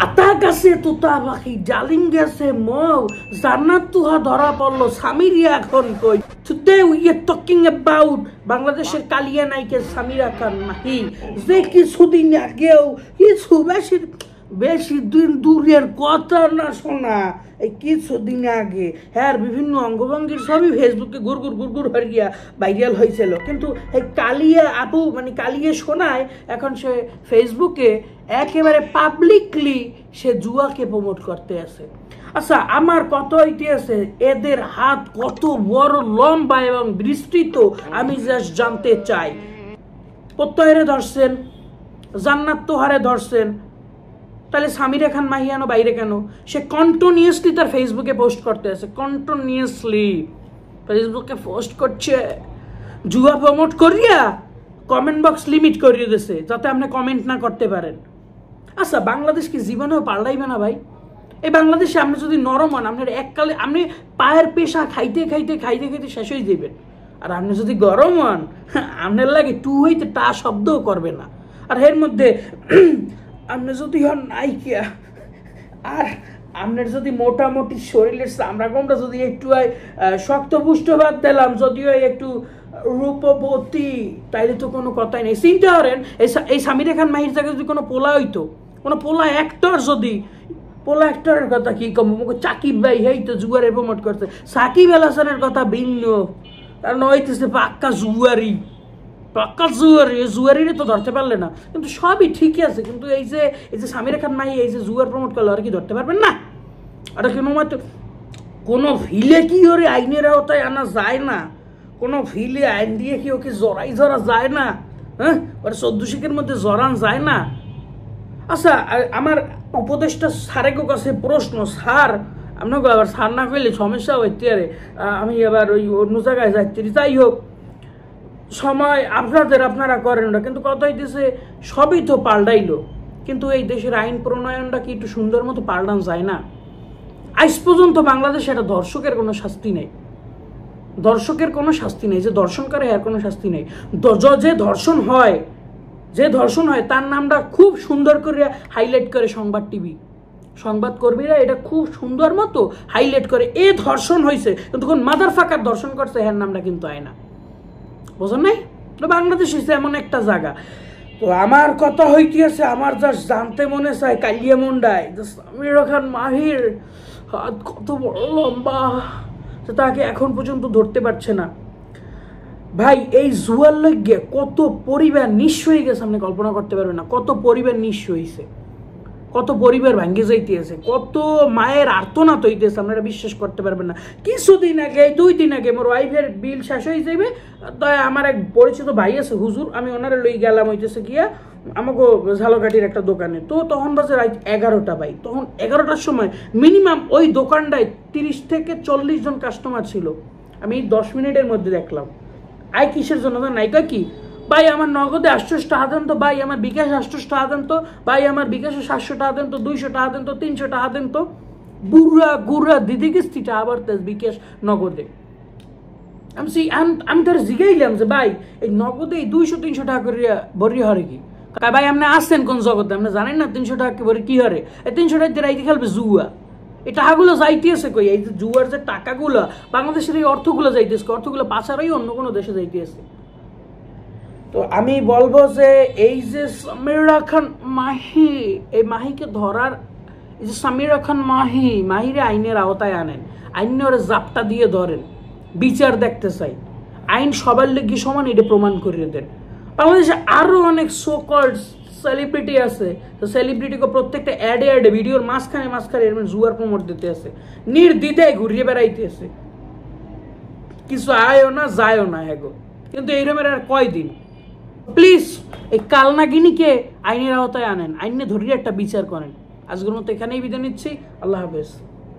আতা গাছে তোতা পাখি জালিম গেছে মৌ জান্নাত তুহা ধরা পড়লো সামিরিয়া এখন কই today we are talking about বাংলাদেশের কালিয়া নায়িকা সামিরা খান মাহি যে কিছুদিন আগেও কিছু বেশি দিন দূরের কথা না শোনা এই কিছুদিন আগে হ্যাঁ বিভিন্ন অঙ্গভঙ্গির সবই ফেসবুকে গুড় হরিয়া ভাইরাল হয়েছিল কিন্তু এই কালিয়া আপু মানে কালিয়া শোনায় এখন সে ফেসবুকে একেবারে পাবলিকলি সে জুয়াকে প্রমোট করতে আছে। আচ্ছা আমার কত ইতি আছে এদের হাত কত বড় লম্বা এবং বিস্তৃত আমি জাস্ট জানতে চাই। প্রত্যয়েরে ধরছেন, জান্নাত তোহারে ধরছেন, তাহলে সামিরা খান মাহিয়ানো বাইরে কেন? সে কন্টিনিউয়াসলি তার ফেসবুকে পোস্ট করতে আছে, কন্টিনিউয়াসলি ফেসবুকে পোস্ট করছে জুয়া প্রমোট করিয়া কমেন্ট বক্স লিমিট করিয়ে দিয়েছে যাতে আপনি কমেন্ট না করতে পারেন। আচ্ছা বাংলাদেশ কি জীবনেও পাল্টাইবে না ভাই? এই বাংলাদেশে আপনি যদি নরম হন আপনার এককালে আপনি পায়ের পেশা খাইতে খাইতে শেষ হয়ে যাবেন, আর আপনি যদি গরম হন আপনার লাগে টু হইতে টা শব্দও করবে না। আর এর মধ্যে আপনি যদি হন নাইকিয়া আর আপনার যদি মোটামুটি শরীরের চামড়া কমটা যদি একটু শক্তপুষ্ট বাদ দিলাম যদিও একটু রূপবতী তাইলে তো কোনো কথাই নেই। চিন্তা করেন এই সামিরা খান মাহির জায়গায় যদি কোনো পোলা হইতো, কোনো পোলা অ্যাক্টর যদি পোলা অ্যাক্টরের কথা কি কম চাকিব ভাই এই তো জুয়ারে প্রমোট করছে, সাকিব আল হাসানের কথা ভিন্ন কারণ হইতেছে পাক্কা জুয়ারিরে তো ধরতে পারলে না। কিন্তু সবই ঠিকই আছে, কিন্তু এই যে সামিরা খান মাহি এই যে জুয়ার প্রমোট করলো আর কি ধরতে পারবেন না? এটা কোনো ভিলে কি ওরে আইনের আওতায় আনা যায় না, কোনো ভিলে আইন দিয়ে কি ওকে জড়াই ধরা যায় না? হ্যাঁ ওরা 14 শিখের মধ্যে জড়ান যায় না। আচ্ছা আমার উপদেষ্টা স্যারের কাছে প্রশ্ন, স্যার আপনাকে আবার স্যার না করলে সমস্যা হইতে আরে আমি আবার ওই অন্য জায়গায় যাচ্ছি, যাই হোক সময় আপনারা করেন না, কিন্তু কথা হইতেছে সবই তো পাল্টাইলো, কিন্তু এই দেশের আইন প্রণয়নটা কি একটু সুন্দর মতো পাল্টানো যায় না? আজ পর্যন্ত বাংলাদেশে একটা দর্শকের কোনো শাস্তি নেই, যে দর্শন করে এর কোনো শাস্তি নেই। যে ধর্ষণ হয় তার নামটা খুব সুন্দর করে হাইলাইট করে সংবাদ কর্মীরা এটা খুব সুন্দর মতো হাইলাইট করে এ ধর্ষণ হয়েছে, কিন্তু কোন মাদার ফাঁকার ধর্ষণ করছে এর নামটা কিন্তু হয় না, বুঝলেন নাই? তো বাংলাদেশ হচ্ছে এমন একটা জায়গা। তো আমার কথা হইতেছে আমার জাস্ট জানতে মনে চায় কালিয়া মুন্ডায় সামিরা খান মাহির হাত কত বড় লম্বা তাকে এখন পর্যন্ত ধরতে পারছে না। ভাই এই জুয়ার লইগে কত পরিবার নিঃস্ব হয়ে গেছে আপনি কল্পনা করতে পারবেন না। কত পরিবার নিঃস্ব হয়েছে, কত পরিবার ভাঙ্গে যাইতেছে, কত মায়ের আর্তনাদ হইতেছে আপনারা বিশ্বাস করতে পারবেন না। কিছুদিন আগে 2 দিন আগে মোর ওয়াইফের বিল শেষ হয়ে যাবে, তাই আমার এক পরিচিত ভাই আছে হুজুর, আমি ওনারে লই গেলাম হইতেছে গিয়া আমাকে ঝালকাঠির একটা দোকানে। তো তখন বাজে রাত 11টা ভাই, তখন 11টার সময় মিনিমাম ওই দোকানটায় 30 থেকে 40 জন কাস্টমার ছিল। আমি 10 মিনিটের মধ্যে দেখলাম আই কিসের জন্য নায়িকা কি ভাই আমার নগদে 800 টাকা দেন তো, ভাই আমার বিকাশ 800 টাকা দেন তো, ভাই আমার বিকাশে 700 টাকা দেন তো, 200 টাকা দেন তো, 300 টাকা দেন তো, গুড়া দিদি কিস্তিটা আবার বিকাশ নগদে। আমি তার জিগাইলাম যে ভাই এই নগদে 200-300 টাকা করে ভরি হরে কি? ভাই আপনি আসছেন কোন জগতে? আপনি জানেন না 300 টাকা ভরি কি হরে? এই 300 টাকা দিয়ে রাইতে খেলবে জুয়া। এই টাকাগুলো যাইতেছে কই? এই যে জুয়ার যে টাকাগুলো বাংলাদেশের এই অর্থগুলো যাইতেছে, অর্থগুলো পাচারাই অন্য কোনো দেশে যাইতেছে। তো আমি বলবো যে এই যে সামিরা খান মাহি, এই মাহিকে ধরার এই যে সামিরা খান মাহিরে আইনের আওতায় আনেন, আইনের জাপটা দিয়ে ধরেন, বিচার দেখতে চাই, আইন সবার লেগে সমান এটা প্রমাণ করিয়ে দেন। বাংলাদেশে আরো অনেক সো কল্ড সেলিব্রিটি আছে, তো সেলিব্রিটিকে প্রত্যেকটা অ্যাডে ভিডিওর মাঝখানে এরকম জুয়ার প্রমোট দিতে আছে, নির্দ্বিধায় ঘুরিয়ে বেড়াইতে আছে, কিছু আয়ও না যায়ও না এগো। কিন্তু এইরকমের আর কয়দিন? প্লিজ এই কালনাগিনীকে আইনের আওতায় আনেন, আইনে ধরিয়ে একটা বিচার করেন। আজকের মতো এখানেই বিদায় নিচ্ছি, আল্লাহ হাফেজ।